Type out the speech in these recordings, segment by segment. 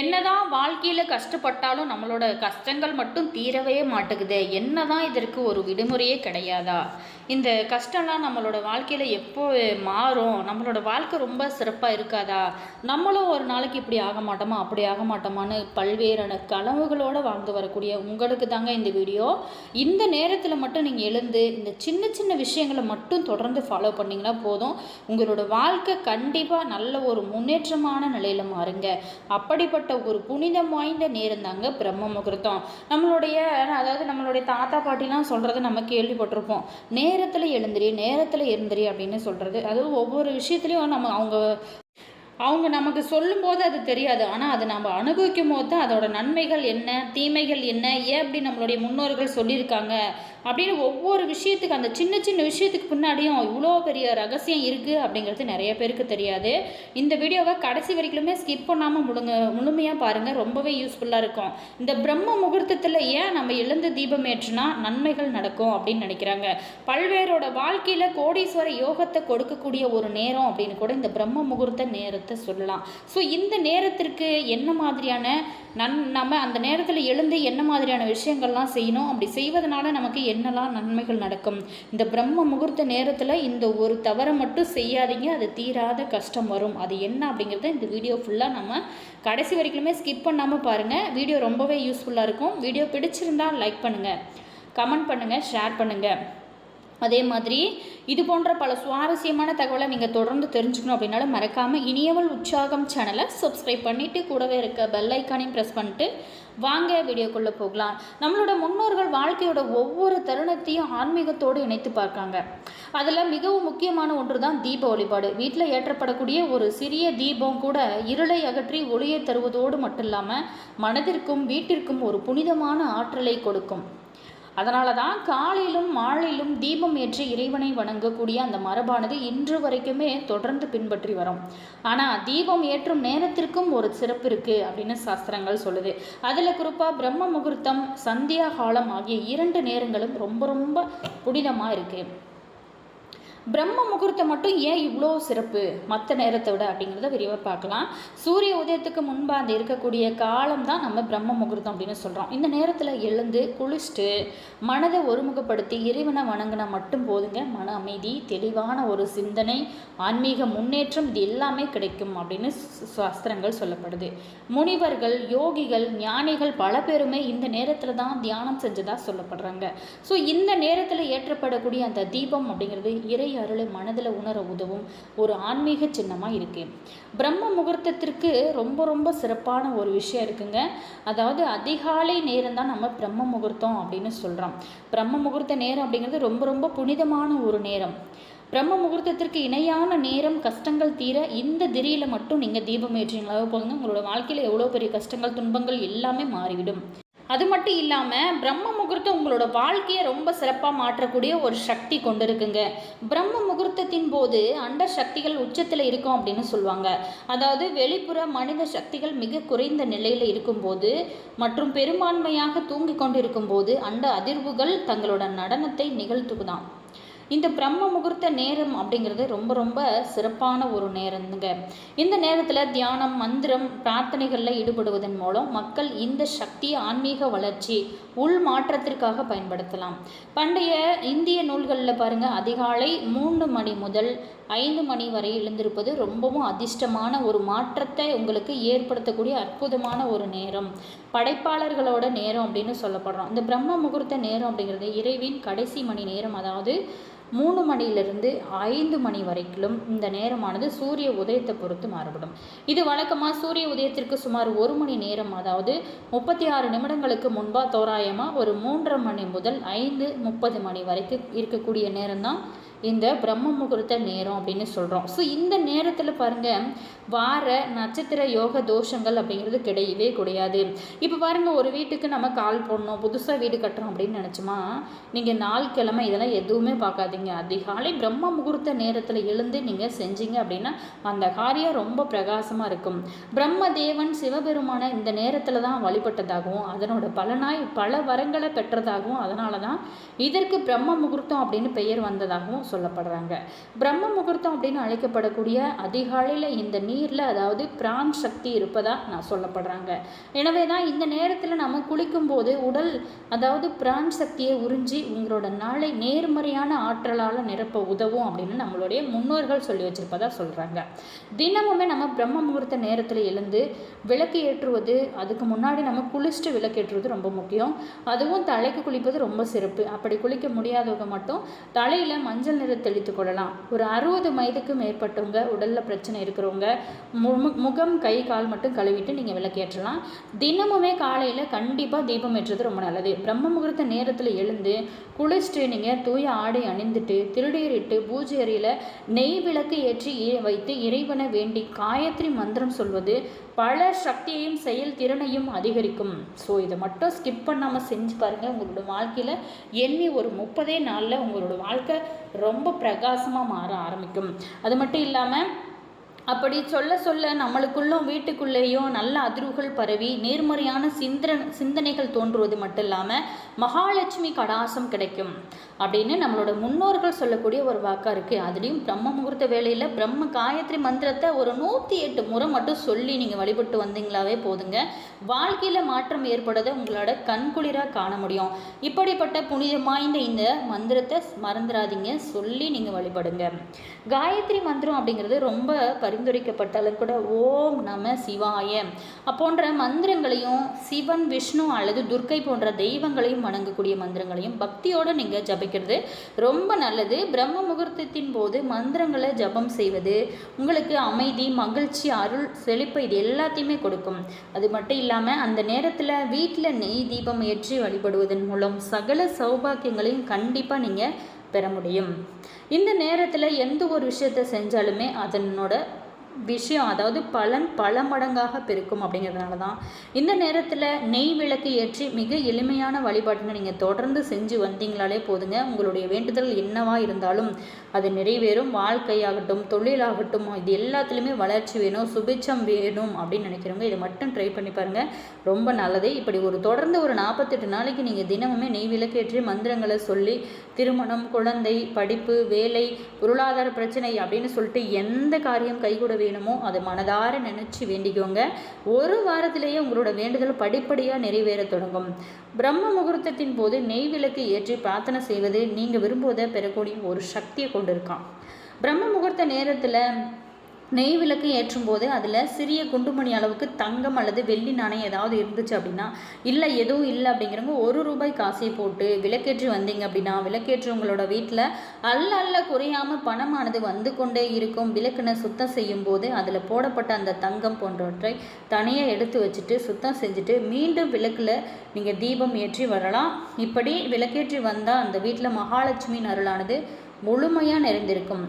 என்னதான் வாழ்க்கையில் கஷ்டப்பட்டாலும் நம்மளோட கஷ்டங்கள் மட்டும் தீரவே மாட்டேங்குது. என்னதான் இதற்கு ஒரு விடுமுறையே கிடையாதா? இந்த கஷ்டம்லாம் நம்மளோட வாழ்க்கையில் எப்போ மாறும்? நம்மளோட வாழ்க்கை ரொம்ப சிறப்பாக இருக்காதா? நம்மளும் ஒரு நாளைக்கு இப்படி ஆக மாட்டோமா, அப்படி ஆக மாட்டோமான்னு பல்வேறான கனவுகளோடு வாழ்ந்து வரக்கூடிய உங்களுக்கு தாங்க இந்த வீடியோ. இந்த நேரத்தில் மட்டும் நீங்கள் எழுந்து இந்த சின்ன சின்ன விஷயங்களை மட்டும் தொடர்ந்து ஃபாலோ பண்ணிங்கன்னா போதும். உங்களோட வாழ்க்கை கண்டிப்பாக நல்ல ஒரு முன்னேற்றமான நிலையில் மாறுங்க. அப்படிப்பட்ட ஒரு புனிதம் வாய்ந்த நேரம் தாங்க பிரம்ம முகூர்த்தம். நம்மளுடைய தாத்தா பாட்டிலாம் சொல்கிறத நம்ம கேள்விப்பட்டிருப்போம். நேரத்தில் எழுந்திரி அப்படின்னு சொல்கிறது. அதுவும் ஒவ்வொரு விஷயத்துலையும் அவங்க நமக்கு சொல்லும்போது அது தெரியாது. ஆனால் அதை நம்ம அனுபவிக்கும் போது தான் அதோட நன்மைகள் என்ன, தீமைகள் என்ன, ஏன் அப்படி நம்மளுடைய முன்னோர்கள் சொல்லியிருக்காங்க அப்படின்னு ஒவ்வொரு விஷயத்துக்கு, அந்த சின்ன சின்ன விஷயத்துக்கு பின்னாடியும் இவ்வளோ பெரிய ரகசியம் இருக்குது அப்படிங்கிறது நிறைய பேருக்கு தெரியாது. இந்த வீடியோவை கடைசி வரைக்குமே ஸ்கிப் பண்ணாமல் முழுமையாக பாருங்கள். ரொம்பவே யூஸ்ஃபுல்லாக இருக்கும். இந்த பிரம்ம முகூர்த்தத்தில் ஏன் நம்ம எழுந்து தீபம் ஏற்றினா நன்மைகள் நடக்கும் அப்படின்னு நினைக்கிறாங்க. பல்வேறோட வாழ்க்கையில் கோடீஸ்வர யோகத்தை கொடுக்கக்கூடிய ஒரு நேரம் அப்படின்னு கூட இந்த பிரம்ம முகூர்த்த நேரத்தை சொல்லலாம். ஸோ இந்த நேரத்திற்கு என்ன மாதிரியான நம்ம அந்த நேரத்தில் எழுந்து என்ன மாதிரியான விஷயங்கள்லாம் செய்யணும், அப்படி செய்வதனால நமக்கு என்னெல்லாம் நன்மைகள் நடக்கும், இந்த பிரம்ம முகூர்த்த நேரத்தில் இந்த ஒரு தவறை மட்டும் செய்யாதீங்க, அது தீராத கஷ்டம் வரும். அது என்ன அப்படிங்கிறத இந்த வீடியோ ஃபுல்லாக நம்ம கடைசி வரைக்குமே ஸ்கிப் பண்ணாமல் பாருங்கள். வீடியோ ரொம்பவே யூஸ்ஃபுல்லாக இருக்கும். வீடியோ பிடிச்சிருந்தால் லைக் பண்ணுங்கள், கமெண்ட் பண்ணுங்கள், ஷேர் பண்ணுங்கள். அதே மாதிரி இது போன்ற பல சுவாரஸ்யமான தகவலை நீங்கள் தொடர்ந்து தெரிஞ்சுக்கணும் அப்படின்னாலும் மறக்காமல் இனியவள் உற்சாகம் சேனலை சப்ஸ்கிரைப் பண்ணிவிட்டு கூடவே இருக்க பெல் ஐக்கானையும் ப்ரெஸ் பண்ணிட்டு வாங்க வீடியோக்குள்ளே போகலாம். நம்மளோட முன்னோர்கள் வாழ்க்கையோட ஒவ்வொரு தருணத்தையும் ஆன்மீகத்தோடு இணைத்து பார்க்காங்க. அதில் மிகவும் முக்கியமான ஒன்று தான் தீப வழிபாடு. வீட்டில் ஏற்றப்படக்கூடிய ஒரு சிறிய தீபம் கூட இருளை அகற்றி ஒளியை தருவதோடு மட்டும் இல்லாமல் மனதிற்கும் வீட்டிற்கும் ஒரு புனிதமான ஆற்றலை கொடுக்கும். அதனால தான் காலையிலும் மாலையிலும் தீபம் ஏற்றி இறைவனை வணங்கக்கூடிய அந்த மரபானது இன்று வரைக்குமே தொடர்ந்து பின்பற்றி வரும். ஆனால் தீபம் ஏற்றும் நேரத்திற்கும் ஒரு சிறப்பு இருக்குது அப்படின்னு சாஸ்திரங்கள் சொல்லுது. அதில் குறிப்பாக பிரம்ம முகூர்த்தம், சந்தியா காலம் ஆகிய 2 நேரங்களும் ரொம்ப ரொம்ப புனிதமாக இருக்குது. பிரம்ம முகூர்த்தம் மட்டும் ஏன் இவ்வளோ சிறப்பு மற்ற நேரத்தை விட அப்படிங்கிறத விரிவாக பார்க்கலாம். சூரிய உதயத்துக்கு முன்பாக அந்த இருக்கக்கூடிய காலம் தான் நம்ம பிரம்ம முகூர்த்தம் அப்படின்னு சொல்கிறோம். இந்த நேரத்தில் எழுந்து குளிச்சுட்டு மனதை ஒருமுகப்படுத்தி இறைவனை வணங்கினா மட்டும் போதுங்க. மன அமைதி, தெளிவான ஒரு சிந்தனை, ஆன்மீக முன்னேற்றம் இது எல்லாமே கிடைக்கும் அப்படின்னு சாஸ்திரங்கள் சொல்லப்படுது. முனிவர்கள், யோகிகள், ஞானிகள் பல பேருமே இந்த நேரத்தில் தான் தியானம் செஞ்சதாக சொல்லப்படுறாங்க. ஸோ இந்த நேரத்தில் ஏற்றப்படக்கூடிய அந்த தீபம் அப்படிங்கிறது இறை அருளை மனதில் உணர உதவும் ஒரு ஆன்மீக சின்னமாக இருக்குது. பிரம்ம முகூர்த்தத்திற்கு ரொம்ப ரொம்ப சிறப்பான ஒரு விஷயம் இருக்குங்க. அதாவது அதிகாலை நேரம் தான் நம்ம பிரம்ம முகூர்த்தம் அப்படின்னு சொல்கிறோம். பிரம்ம முகூர்த்த நேரம் அப்படிங்கிறது ரொம்ப ரொம்ப புனிதமான ஒரு நேரம். பிரம்ம முகூர்த்தத்திற்கு இணையான நேரம் கஷ்டங்கள் தீர இந்த திரியில் மட்டும் நீங்கள் தீபம் ஏற்றிங்களாக போதுங்க. உங்களோட வாழ்க்கையில் எவ்வளோ பெரிய கஷ்டங்கள், துன்பங்கள் எல்லாமே மாறிவிடும். அது மட்டும் இல்லாமல் பிரம்ம முகூர்த்தம் உங்களோட வாழ்க்கையை ரொம்ப சிறப்பாக மாற்றக்கூடிய ஒரு சக்தி கொண்டு இருக்குங்க. பிரம்ம முகூர்த்தத்தின் போது அண்ட சக்திகள் உச்சத்தில் இருக்கும் அப்படின்னு சொல்லுவாங்க. அதாவது வெளிப்புற மனித சக்திகள் மிக குறைந்த நிலையில் இருக்கும்போது மற்றும் பெரும்பான்மையாக தூங்கி கொண்டு இருக்கும்போது அண்ட அதிர்வுகள் தங்களோட நடனத்தை நிகழ்த்துக்குதான். இந்த பிரம்ம முகூர்த்த நேரம் அப்படிங்கிறது ரொம்ப ரொம்ப சிறப்பான ஒரு நேரங்க. இந்த நேரத்தில் தியானம், மந்திரம், பிரார்த்தனைகளில் ஈடுபடுவதன் மூலம் மக்கள் இந்த சக்தியை ஆன்மீக வளர்ச்சி, உள் மாற்றத்திற்காக பயன்படுத்தலாம். பண்டைய இந்திய நூல்களில் பாருங்கள், அதிகாலை 3 மணி முதல் 5 மணி வரை எழுந்திருப்பது ரொம்பவும் அதிர்ஷ்டமான ஒரு மாற்றத்தை உங்களுக்கு ஏற்படுத்தக்கூடிய அற்புதமான ஒரு நேரம், படைப்பாளர்களோட நேரம் அப்படின்னு சொல்லப்படுறோம். இந்த பிரம்ம முகூர்த்த நேரம் அப்படிங்கிறது இறைவின் கடைசி மணி நேரம். அதாவது 3 மணியிலிருந்து 5 மணி வரைக்கும் இந்த நேரமானது சூரிய உதயத்தை பொறுத்து மாறுபடும். இது வழக்கமாக சூரிய உதயத்திற்கு சுமார் 1 மணி நேரம், அதாவது 36 நிமிடங்களுக்கு முன்பாக தோராயமாக ஒரு 3:30 மணி முதல் 5:30 மணி வரைக்கும் இருக்கக்கூடிய நேரம் தான் இந்த பிரம்ம முகூர்த்த நேரம் அப்படின்னு சொல்கிறோம். ஸோ இந்த நேரத்தில் பாருங்கள், வார நட்சத்திர யோக தோஷங்கள் அப்படிங்கிறது கிடையவே கிடையாது. இப்போ பாருங்கள், ஒரு வீட்டுக்கு நம்ம கால் போடணும், புதுசாக வீடு கட்டுறோம் அப்படின்னு நினச்சோமா, நீங்கள் நாள் கிழமை இதெல்லாம் எதுவுமே பார்க்காதீங்க. அதிகாலை பிரம்ம முகூர்த்த நேரத்தில் எழுந்து நீங்கள் செஞ்சீங்க அப்படின்னா அந்த காரியம் ரொம்ப பிரகாசமாக இருக்கும். பிரம்ம தேவன் சிவபெருமான இந்த நேரத்தில் தான் வழிபட்டதாகவும் அதனோட பலனாய் பல வரங்களை பெற்றதாகவும் அதனால தான் இதற்கு பிரம்ம முகூர்த்தம் அப்படின்னு பெயர் வந்ததாகவும் சொல்லப்படுறாங்க. பிரம்ம முகூர்த்தம் அப்படின்னு அழைக்கப்படக்கூடிய அதிகாலையில் இந்த நீரில் அதாவது பிராண் சக்தி இருப்பதா நான் சொல்லப்படுறாங்க. எனவே தான் இந்த நேரத்தில் நம்ம குளிக்கும்போது உடல் அதாவது பிராண் சக்தியை உறிஞ்சி உங்களோட நாளை நேர்மறையான ஆற்றலால் நிரப்ப உதவும் அப்படின்னு நம்மளுடைய முன்னோர்கள் சொல்லி வச்சிருப்பதா சொல்கிறாங்க. தினமுமே நம்ம பிரம்ம முகூர்த்த நேரத்தில் எழுந்து விளக்கு ஏற்றுவது, அதுக்கு முன்னாடி நம்ம குளிச்சுட்டு விளக்கு ஏற்றுவது ரொம்ப முக்கியம். அதுவும் தலைக்கு குளிப்பது ரொம்ப சிறப்பு. அப்படி குளிக்க முடியாதவங்க மட்டும் தலையில் மஞ்சள் நிறம் தெளித்து கொள்ளலாம். ஒரு 60 வயதுக்கு மேற்பட்டவங்க, உடலில் பிரச்சனை இருக்கிறவங்க முகம் கை கால் மட்டும் கழுவிட்டு நீங்கள் விளக்கேற்றலாம். தினமுமே காலையில் கண்டிப்பாக தீபம் ஏற்றுறது ரொம்ப நல்லது. பிரம்ம முகூர்த்த நேரத்தில் எழுந்து குளிச்சுட்டு நீங்கள் தூய ஆடை அணிந்துட்டு திருநீரிட்டு பூஜை அறையில் நெய் விளக்கு ஏற்றி வைத்து இறைவனை வேண்டி காயத்ரி மந்திரம் சொல்வது பல சக்தியையும் செயல் திறனையும் அதிகரிக்கும். ஸோ இதை மட்டும் ஸ்கிப் பண்ணாமல் செஞ்சு பாருங்கள். உங்களோட வாழ்க்கையில் எண்ணி ஒரு 30 நாளில் உங்களோட வாழ்க்கை ரொம்ப பிரகாசமாக மாற ஆரம்பிக்கும். அது மட்டும் இல்லாமல் அப்படி சொல்ல சொல்ல நம்மளுக்குள்ளும் வீட்டுக்குள்ளேயும் நல்ல அதிர்வுகள் பரவி நேர்மறையான சிந்தனைகள் தோன்றுவது மட்டும் இல்லாமல் மகாலட்சுமி கடாசம் கிடைக்கும் அப்படின்னு நம்மளோட முன்னோர்கள் சொல்லக்கூடிய ஒரு வாக்காக இருக்குது. அதுலேயும் பிரம்ம முகூர்த்த வேளையில் பிரம்ம காயத்ரி மந்திரத்தை ஒரு 108 முறை மட்டும் சொல்லி நீங்கள் வழிபட்டு வந்தீங்களாவே போதுங்க. வாழ்க்கையில் மாற்றம் ஏற்படுறதை உங்களோட கண்குளிராக காண முடியும். இப்படிப்பட்ட புனிதம் வாய்ந்த இந்த மந்திரத்தை மறந்துடாதீங்க, சொல்லி நீங்கள் வழிபடுங்க. காயத்ரி மந்திரம் அப்படிங்கிறது ரொம்ப பரிந்துரைக்கப்பட்டாலும் கூட ஓம் நம சிவாய போன்ற மந்திரங்களையும் சிவன், விஷ்ணு அல்லது துர்க்கை போன்ற தெய்வங்களையும் வணங்கக்கூடிய மந்திரங்களையும் பக்தியோடு நீங்கள் ஜபிக்கிறது ரொம்ப நல்லது. பிரம்ம முகூர்த்தத்தின் போது மந்திரங்களை ஜபம் செய்வது உங்களுக்கு அமைதி, மகிழ்ச்சி, அருள், செழிப்பு இது எல்லாத்தையுமே கொடுக்கும். அது மட்டும் இல்லாமல் அந்த நேரத்தில் வீட்டில் நெய் தீபம் ஏற்றி வழிபடுவதன் மூலம் சகல சௌபாக்கியங்களையும் கண்டிப்பாக நீங்கள் பெற முடியும். இந்த நேரத்தில் எந்த ஒரு விஷயத்தை செஞ்சாலுமே அதனோட விஷயம் அதாவது பலன் பல மடங்காக பெருக்கும். அப்படிங்கிறதுனால தான் இந்த நேரத்தில் நெய் விளக்கு ஏற்றி மிக எளிமையான வழிபாட்டுன்னு நீங்கள் தொடர்ந்து செஞ்சு வந்தீங்களாலே போதுங்க. உங்களுடைய வேண்டுதல் என்னவா இருந்தாலும் அது நிறைவேறும். வாழ்க்கையாகட்டும், தொழிலாகட்டும், இது எல்லாத்துலேயுமே வளர்ச்சி வேணும், சுபிட்சம் வேணும் அப்படின்னு நினைக்கிறவங்க இதை மட்டும் ட்ரை பண்ணி பாருங்கள், ரொம்ப நல்லது. இப்படி தொடர்ந்து ஒரு 48 நாளைக்கு நீங்கள் தினமுமே நெய் விளக்கேற்றி மந்திரங்களை சொல்லி திருமணம், குழந்தை, படிப்பு, வேலை, பொருளாதார பிரச்சனை அப்படின்னு சொல்லிட்டு எந்த காரியம் கைகூட வேணுமோ அதை மனதார நினச்சி வேண்டிக்கோங்க. ஒரு வாரத்திலேயே உங்களோட வேண்டுதல் படிப்படியாக நிறைவேற தொடங்கும். பிரம்ம முகூர்த்தத்தின் போது நெய் விளக்கு ஏற்றி பிரார்த்தனை செய்வது நீங்கள் விரும்புவதை பெறக்கூடிய ஒரு சக்தியை கொண்டிருக்கான். பிரம்ம முகூர்த்த நேரத்தில் நெய் விளக்கு ஏற்றும் போது அதில் சிறிய குண்டுமணி அளவுக்கு தங்கம் அல்லது வெள்ளி நாணயம் ஏதாவது இருந்துச்சு அப்படின்னா, இல்லை எதுவும் இல்லை அப்படிங்கிறவங்க ₹1 காசை போட்டு விளக்கேற்றி வந்தீங்க அப்படின்னா விளக்கேற்றவங்களோட வீட்டில் அல்ல குறையாமல் பணமானது வந்து கொண்டே இருக்கும். விளக்குனை சுத்தம் செய்யும் போது அதில் போடப்பட்ட அந்த தங்கம் போன்றவற்றை தனியாக எடுத்து வச்சுட்டு சுத்தம் செஞ்சுட்டு மீண்டும் விளக்கில் நீங்கள் தீபம் ஏற்றி வரலாம். இப்படி விளக்கேற்றி வந்தால் அந்த வீட்டில் மகாலட்சுமியின் அருளானது முழுமையாக நிறைந்திருக்கும்.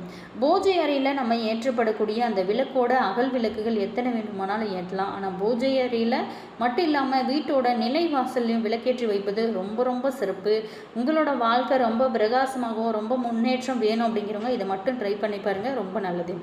பூஜை அறையில் நம்ம ஏற்றப்படக்கூடிய அந்த விளக்கோட அகல் விளக்குகள் எத்தனை வேண்டுமானாலும் ஏற்றலாம். ஆனால் பூஜை அறையில் மட்டும் இல்லாமல் வீட்டோட நிலைவாசல்லையும் விளக்கேற்றி வைப்பது ரொம்ப ரொம்ப சிறப்பு. உங்களோட வாழ்க்கை ரொம்ப பிரகாசமாகவும் ரொம்ப முன்னேற்றம் வேணும் அப்படிங்கிறவங்க இதை மட்டும் ட்ரை பண்ணி பாருங்கள், ரொம்ப நல்லது.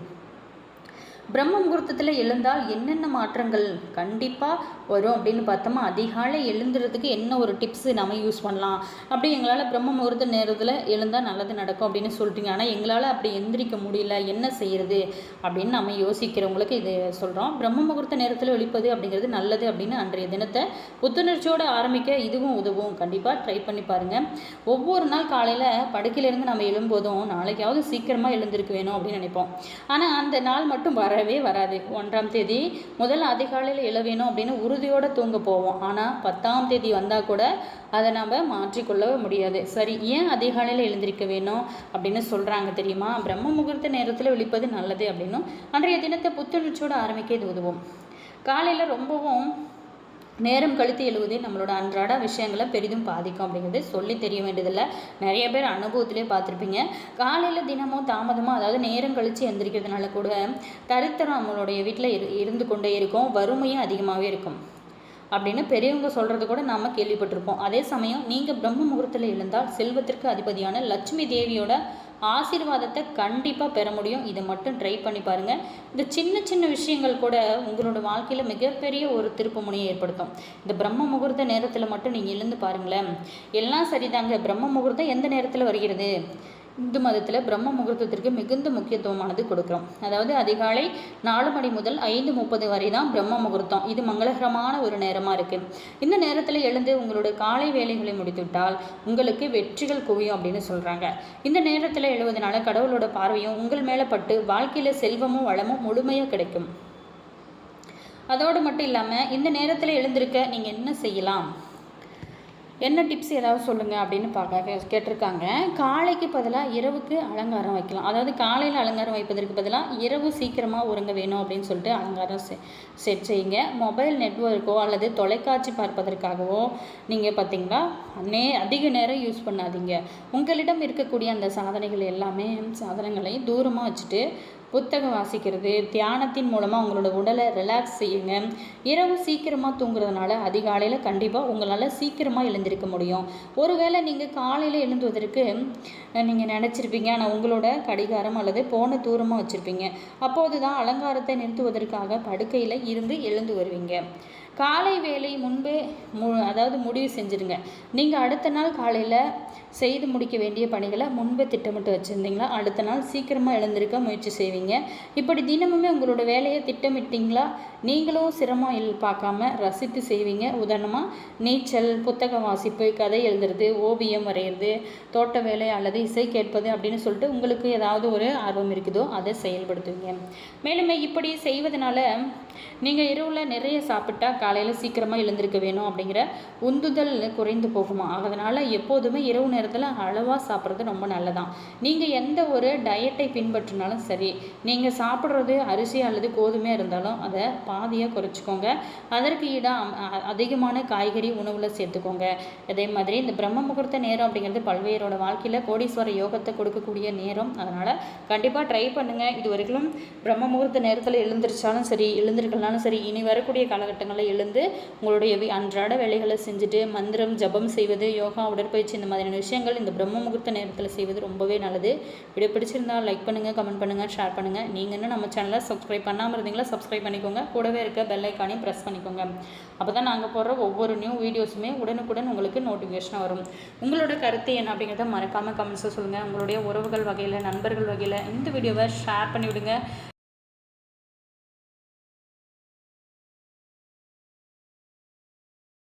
பிரம்ம முகூர்த்தத்தில் எழுந்தால் என்னென்ன மாற்றங்கள் கண்டிப்பாக வரும் அப்படின்னு பார்த்தோமா, அதிகாலை எழுந்துறதுக்கு என்ன ஒரு டிப்ஸு நம்ம யூஸ் பண்ணலாம். அப்படி எங்களால் பிரம்ம முகூர்த்த நேரத்தில் எழுந்தால் நல்லது நடக்கும் அப்படின்னு சொல்லிட்டீங்க, ஆனால் எங்களால் அப்படி எந்திரிக்க முடியல, என்ன செய்கிறது அப்படின்னு நம்ம யோசிக்கிறவங்களுக்கு இது சொல்கிறோம். பிரம்ம முகூர்த்த நேரத்தில் ஒழிப்பது அப்படிங்கிறது நல்லது அப்படின்னு அன்றைய தினத்தை புத்துணர்ச்சியோடு ஆரம்பிக்க இதுவும் உதவும். கண்டிப்பாக ட்ரை பண்ணி பாருங்கள். ஒவ்வொரு நாள் காலையில் படுக்கையிலேருந்து நம்ம எழும்போதும் நாளைக்காவது சீக்கிரமாக எழுந்திருக்க வேணும் அப்படின்னு நினைப்போம். ஆனால் அந்த நாள் மட்டும் வரவே வராது. 1ஆம் தேதி முதல் அதிகாலையில் எழ வேணும் அப்படின்னு உறுதியோடு தூங்க போவோம். ஆனால் 10ஆம் தேதி வந்தால் கூட அதை நம்ம மாற்றிக்கொள்ள முடியாது. சரி, ஏன் அதிகாலையில் எழுந்திருக்க வேணும் அப்படின்னு சொல்கிறாங்க தெரியுமா? பிரம்ம முகூர்த்த நேரத்தில் விழிப்பது நல்லது அப்படின்னும் அன்றைய தினத்தை புத்துணர்ச்சியோடு ஆரம்பிக்க இது உதவும். காலையில் ரொம்பவும் நேரம் கழித்து எழுவதே நம்மளோட அன்றாட விஷயங்களை பெரிதும் பாதிக்கும் அப்படிங்கிறது சொல்லி தெரிய வேண்டியதில்லை. நிறைய பேர் அனுபவத்திலே பார்த்துருப்பீங்க. காலையில் தினமும் தாமதமாக அதாவது நேரம் கழித்து எந்திரிக்கிறதுனால கூட தரித்திரம் நம்மளுடைய வீட்டில் இருந்து கொண்டே இருக்கும், வறுமையும் அதிகமாகவே இருக்கும் அப்படின்னு பெரியவங்க சொல்கிறது கூட நாம் கேள்விப்பட்டிருப்போம். அதே சமயம் நீங்கள் பிரம்ம முகூர்த்தத்தில் எழுந்தால் செல்வத்திற்கு அதிபதியான லட்சுமி தேவியோட ஆசீர்வாதத்தை கண்டிப்பாக பெற முடியும். இதை மட்டும் ட்ரை பண்ணி பாருங்கள். இந்த சின்ன சின்ன விஷயங்கள் கூட உங்களோட வாழ்க்கையில் மிகப்பெரிய ஒரு திருப்பு முனையை ஏற்படுத்தும். இந்த பிரம்ம முகூர்த்த நேரத்தில் மட்டும் நீங்கள் எழுந்து பாருங்களேன், எல்லாம் சரிதாங்க. பிரம்ம முகூர்த்தம் எந்த நேரத்தில் வருகிறது? இந்து மதத்தில் பிரம்ம முகூர்த்தத்திற்கு மிகுந்த முக்கியத்துவமானது கொடுக்குறோம். அதாவது அதிகாலை 4 மணி முதல் 5:30 வரை தான் பிரம்ம முகூர்த்தம். இது மங்களகரமான ஒரு நேரமாக இருக்குது. இந்த நேரத்தில் எழுந்து உங்களோட காலை வேலைகளை முடித்துவிட்டால் உங்களுக்கு வெற்றிகள் குவியும் அப்படின்னு சொல்கிறாங்க. இந்த நேரத்தில் எழுவதனால கடவுளோட பார்வையும் உங்கள் மேலே பட்டு வாழ்க்கையில் செல்வமும் வளமும் முழுமையாக கிடைக்கும். அதோடு மட்டும் இல்லாமல் இந்த நேரத்தில் எழுந்திருக்க நீங்கள் என்ன செய்யலாம், என்ன டிப்ஸ் ஏதாவது சொல்லுங்கள் அப்படின்னு கேட்டிருக்காங்க. காலைக்கு பதிலாக இரவுக்கு அலங்காரம் வைக்கலாம். அதாவது காலையில் அலங்காரம் வைப்பதற்கு பதிலாக இரவு சீக்கிரமாக உறங்க வேணும் அப்படின்னு சொல்லிட்டு அலங்காரம் செட் செய்யுங்க. மொபைல் நெட்வொர்க்கோ அல்லது தொலைக்காட்சி பார்ப்பதற்காகவோ நீங்கள் பார்த்தீங்கன்னா அதிக நேரம் யூஸ் பண்ணாதீங்க. உங்களிடம் இருக்கக்கூடிய அந்த சாதனங்களை தூரமாக வச்சுட்டு புத்தகம் வாசிக்கிறது, தியானத்தின் மூலமாக உங்களோட உடலை ரிலாக்ஸ் செய்யுங்க. இரவு சீக்கிரமாக தூங்குறதுனால அதிகாலையில் கண்டிப்பாக உங்களால் சீக்கிரமாக எழுந்திருக்க முடியும். ஒருவேளை நீங்கள் காலையில் எழுந்துவதற்கு நீங்கள் நினச்சிருப்பீங்க, ஆனால் உங்களோட கடிகாரம் அல்லது போன தூரமாக வச்சுருப்பீங்க. அப்போது தான் அலங்காரத்தை நிறுத்துவதற்காக படுக்கையில் இருந்து எழுந்து வருவீங்க. காலை வேலை முன்பே முடிவு செஞ்சுருங்க. நீங்கள் அடுத்த நாள் காலையில் செய்து முடிக்க வேண்டிய பணிகளை முன்பே திட்டமிட்டு வச்சுருந்தீங்களா அடுத்த நாள் சீக்கிரமாக எழுந்திருக்க முயற்சி செய்வீங்க. இப்படி தினமுமே உங்களோட வேலையை திட்டமிட்டிங்களா நீங்களும் சிரமம் பார்க்காம ரசித்து செய்வீங்க. உதாரணமாக நீச்சல், புத்தக வாசிப்பு, கதை எழுதுறது, ஓவியம் வரைகிறது, தோட்ட வேலை அல்லது இசை கேட்பது அப்படின்னு சொல்லிட்டு உங்களுக்கு ஏதாவது ஒரு ஆர்வம் இருக்குதோ அதை செயல்படுத்துவீங்க. மேலும் இப்படி செய்வதனால நீங்கள் இரவில் நிறைய சாப்பிட்டா காலையில் சீக்கிரமாக எழுந்திருக்க வேணும் அப்படிங்கிற உந்துதல் குறைந்து போகுமா. அதனால் எப்போதுமே இரவு நேரத்தில் அளவாக சாப்பிட்றது ரொம்ப நல்லதான். நீங்கள் எந்த ஒரு டயட்டை பின்பற்றினாலும் சரி, நீங்கள் சாப்பிட்றது அரிசி அல்லது கோதுமையாக இருந்தாலும் அதை பாதியாக குறைச்சிக்கோங்க. அதற்கு அதிகமான காய்கறி உணவில் சேர்த்துக்கோங்க. அதே மாதிரி இந்த பிரம்ம முகூர்த்த நேரம் அப்படிங்கிறது பல்வேறோட வாழ்க்கையில் கோடீஸ்வர யோகத்தை கொடுக்கக்கூடிய நேரம். அதனால் கண்டிப்பாக ட்ரை பண்ணுங்கள். இது வரைக்கும் பிரம்ம முகூர்த்த நேரத்தில் எழுந்திரிச்சாலும் சரி எழுந்திருக்கலாலும் சரி, இனி வரக்கூடிய காலகட்டங்களில் எழுந்து உங்களுடைய அன்றாட வேலைகளை செஞ்சுட்டு மந்திரம் ஜபம் செய்வது, யோகா, உடற்பயிற்சி இந்த மாதிரியான விஷயங்கள் இந்த பிரம்ம முகூர்த்த நேரத்தில் செய்வது ரொம்பவே நல்லது. வீடியோ பிடிச்சிருந்தால் லைக் பண்ணுங்கள், கமெண்ட் பண்ணுங்கள், ஷேர் பண்ணுங்கள். நீங்கள் இன்னும் நம்ம சேனலை சப்ஸ்கிரைப் பண்ணாமல் இருந்தீங்களா சப்ஸ்கிரைப் பண்ணிக்கோங்க. கூடவே இருக்க பெல் ஐக்கானையும் ப்ரெஸ் பண்ணிக்கோங்க. அப்போ தான் நாங்கள் போடுற ஒவ்வொரு நியூ வீடியோஸுமே உடனுக்குடன் உங்களுக்கு நோட்டிஃபிகேஷனாக வரும். உங்களோட கருத்து என்ன அப்படிங்கிறத மறக்காமல் கமெண்ட்ஸை சொல்லுங்கள். உங்களுடைய உறவுகள் வகையில், நண்பர்கள் வகையில் இந்த வீடியோவை ஷேர் பண்ணிவிடுங்க.